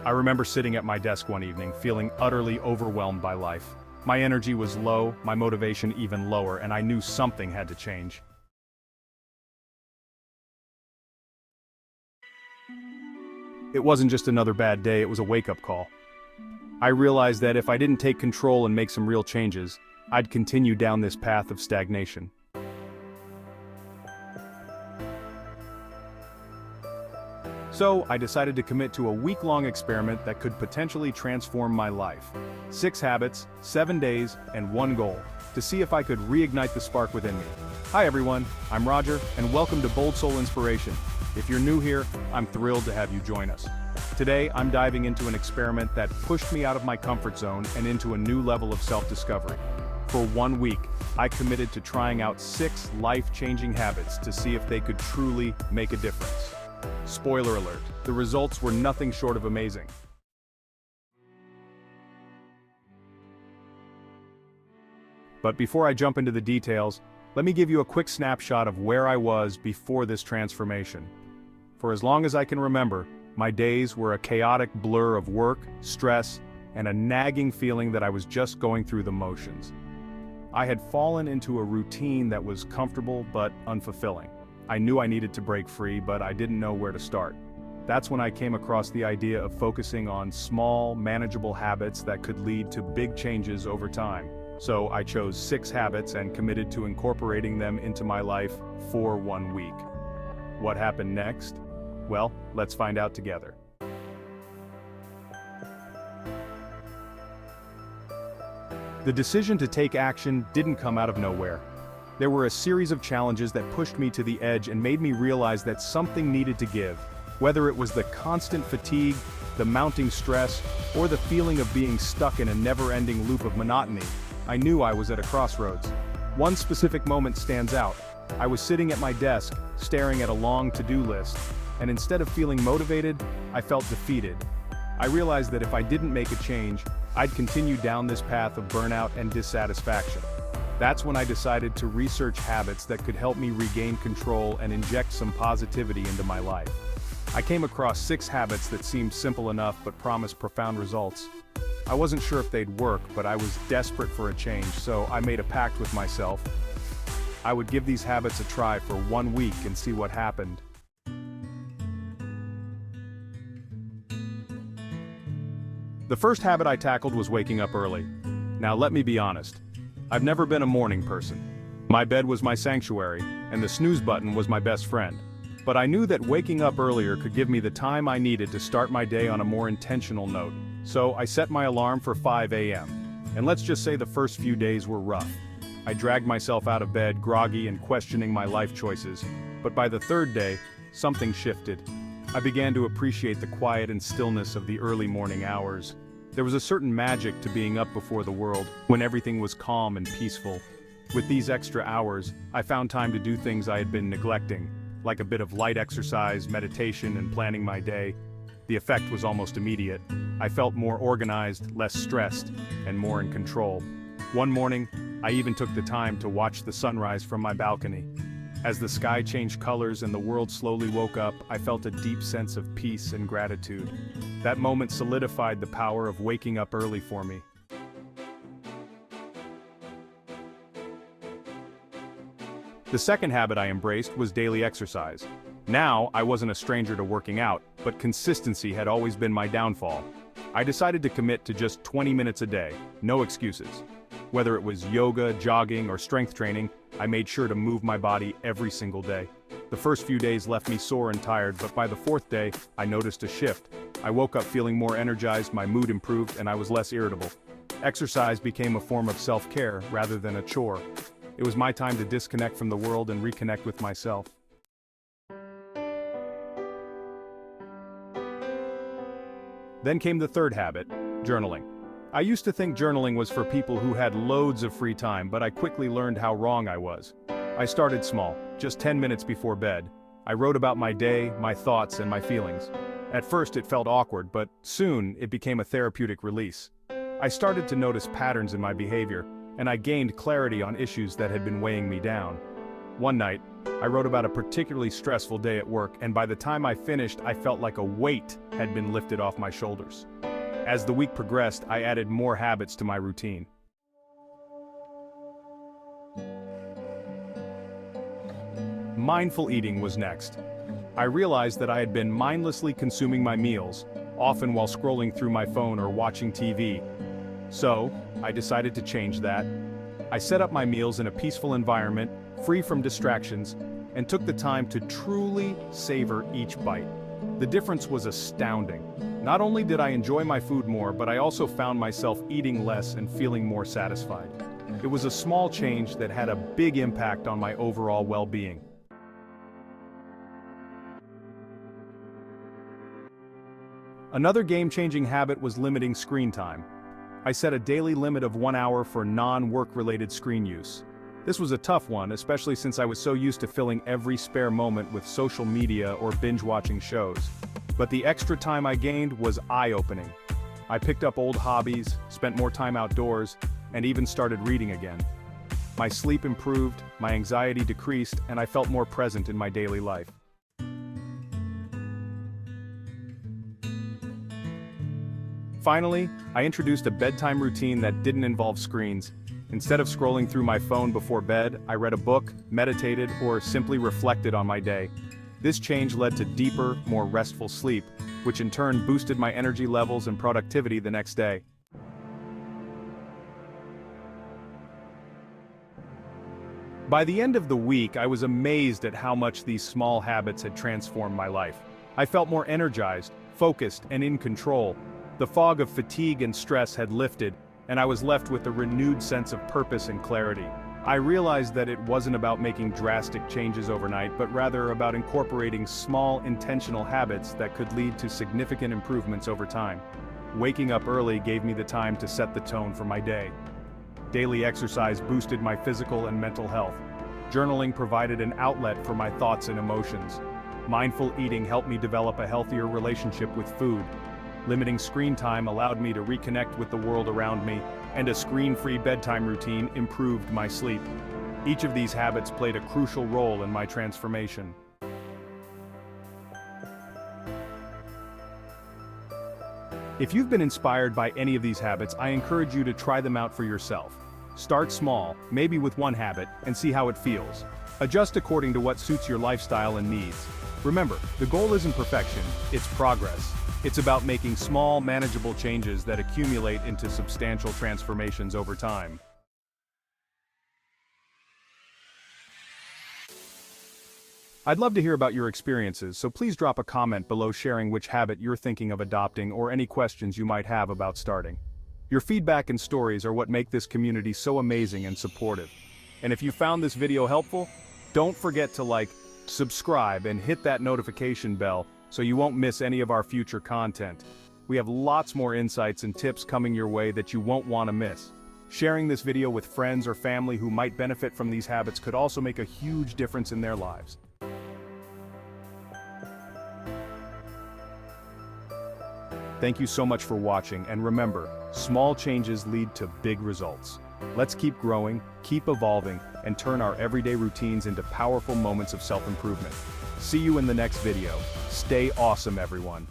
I remember sitting at my desk one evening, feeling utterly overwhelmed by life. My energy was low, my motivation even lower, and I knew something had to change. It wasn't just another bad day, it was a wake-up call. I realized that if I didn't take control and make some real changes, I'd continue down this path of stagnation. So, I decided to commit to a week-long experiment that could potentially transform my life. 6 habits, 7 days, and 1 goal, to see if I could reignite the spark within me. Hi everyone, I'm Roger, and welcome to BoldSoul Inspiration. If you're new here, I'm thrilled to have you join us. Today, I'm diving into an experiment that pushed me out of my comfort zone and into a new level of self-discovery. For 1 week, I committed to trying out 6 life-changing habits to see if they could truly make a difference. Spoiler alert, the results were nothing short of amazing. But before I jump into the details, let me give you a quick snapshot of where I was before this transformation. For as long as I can remember, my days were a chaotic blur of work, stress, and a nagging feeling that I was just going through the motions. I had fallen into a routine that was comfortable but unfulfilling. I knew I needed to break free, but I didn't know where to start. That's when I came across the idea of focusing on small, manageable habits that could lead to big changes over time. So I chose 6 habits and committed to incorporating them into my life for 1 week. What happened next? Well, let's find out together. The decision to take action didn't come out of nowhere. There were a series of challenges that pushed me to the edge and made me realize that something needed to give. Whether it was the constant fatigue, the mounting stress, or the feeling of being stuck in a never-ending loop of monotony, I knew I was at a crossroads. One specific moment stands out. I was sitting at my desk, staring at a long to-do list, and instead of feeling motivated, I felt defeated. I realized that if I didn't make a change, I'd continue down this path of burnout and dissatisfaction. That's when I decided to research habits that could help me regain control and inject some positivity into my life. I came across 6 habits that seemed simple enough but promised profound results. I wasn't sure if they'd work, but I was desperate for a change, so I made a pact with myself. I would give these habits a try for 1 week and see what happened. The first habit I tackled was waking up early. Now let me be honest. I've never been a morning person. My bed was my sanctuary, and the snooze button was my best friend. But I knew that waking up earlier could give me the time I needed to start my day on a more intentional note. So I set my alarm for 5 a.m. And let's just say the first few days were rough. I dragged myself out of bed, groggy and questioning my life choices. But by the 3rd day, something shifted. I began to appreciate the quiet and stillness of the early morning hours. There was a certain magic to being up before the world, when everything was calm and peaceful. With these extra hours, I found time to do things I had been neglecting, like a bit of light exercise, meditation, and planning my day. The effect was almost immediate. I felt more organized, less stressed, and more in control. One morning, I even took the time to watch the sunrise from my balcony. As the sky changed colors and the world slowly woke up, I felt a deep sense of peace and gratitude. That moment solidified the power of waking up early for me. The second habit I embraced was daily exercise. Now, I wasn't a stranger to working out, but consistency had always been my downfall. I decided to commit to just 20 minutes a day, no excuses. Whether it was yoga, jogging, or strength training, I made sure to move my body every single day. The first few days left me sore and tired, but by the 4th day, I noticed a shift. I woke up feeling more energized, my mood improved, and I was less irritable. Exercise became a form of self-care rather than a chore. It was my time to disconnect from the world and reconnect with myself. Then came the 3rd habit, journaling. I used to think journaling was for people who had loads of free time, but I quickly learned how wrong I was. I started small, just 10 minutes before bed. I wrote about my day, my thoughts, and my feelings. At first it felt awkward, but soon it became a therapeutic release. I started to notice patterns in my behavior, and I gained clarity on issues that had been weighing me down. One night, I wrote about a particularly stressful day at work, and by the time I finished, I felt like a weight had been lifted off my shoulders. As the week progressed, I added more habits to my routine. Mindful eating was next. I realized that I had been mindlessly consuming my meals, often while scrolling through my phone or watching TV. So, I decided to change that. I set up my meals in a peaceful environment, free from distractions, and took the time to truly savor each bite. The difference was astounding. Not only did I enjoy my food more, but I also found myself eating less and feeling more satisfied. It was a small change that had a big impact on my overall well-being. Another game-changing habit was limiting screen time. I set a daily limit of 1 hour for non-work-related screen use. This was a tough one, especially since I was so used to filling every spare moment with social media or binge-watching shows. But the extra time I gained was eye-opening. I picked up old hobbies, spent more time outdoors, and even started reading again. My sleep improved, my anxiety decreased, and I felt more present in my daily life. Finally, I introduced a bedtime routine that didn't involve screens. Instead of scrolling through my phone before bed, I read a book, meditated, or simply reflected on my day. This change led to deeper, more restful sleep, which in turn boosted my energy levels and productivity the next day. By the end of the week, I was amazed at how much these small habits had transformed my life. I felt more energized, focused, and in control. The fog of fatigue and stress had lifted, and I was left with a renewed sense of purpose and clarity. I realized that it wasn't about making drastic changes overnight, but rather about incorporating small, intentional habits that could lead to significant improvements over time. Waking up early gave me the time to set the tone for my day. Daily exercise boosted my physical and mental health. Journaling provided an outlet for my thoughts and emotions. Mindful eating helped me develop a healthier relationship with food. Limiting screen time allowed me to reconnect with the world around me, and a screen-free bedtime routine improved my sleep. Each of these habits played a crucial role in my transformation. If you've been inspired by any of these habits, I encourage you to try them out for yourself. Start small, maybe with one habit, and see how it feels. Adjust according to what suits your lifestyle and needs. Remember, the goal isn't perfection, it's progress. It's about making small, manageable changes that accumulate into substantial transformations over time. I'd love to hear about your experiences, so please drop a comment below sharing which habit you're thinking of adopting or any questions you might have about starting. Your feedback and stories are what make this community so amazing and supportive. And if you found this video helpful, don't forget to like, subscribe, and hit that notification bell so you won't miss any of our future content. We have lots more insights and tips coming your way that you won't want to miss. Sharing this video with friends or family who might benefit from these habits could also make a huge difference in their lives. Thank you so much for watching, and remember, small changes lead to big results. Let's keep growing, keep evolving, and turn our everyday routines into powerful moments of self-improvement. See you in the next video. Stay awesome, everyone.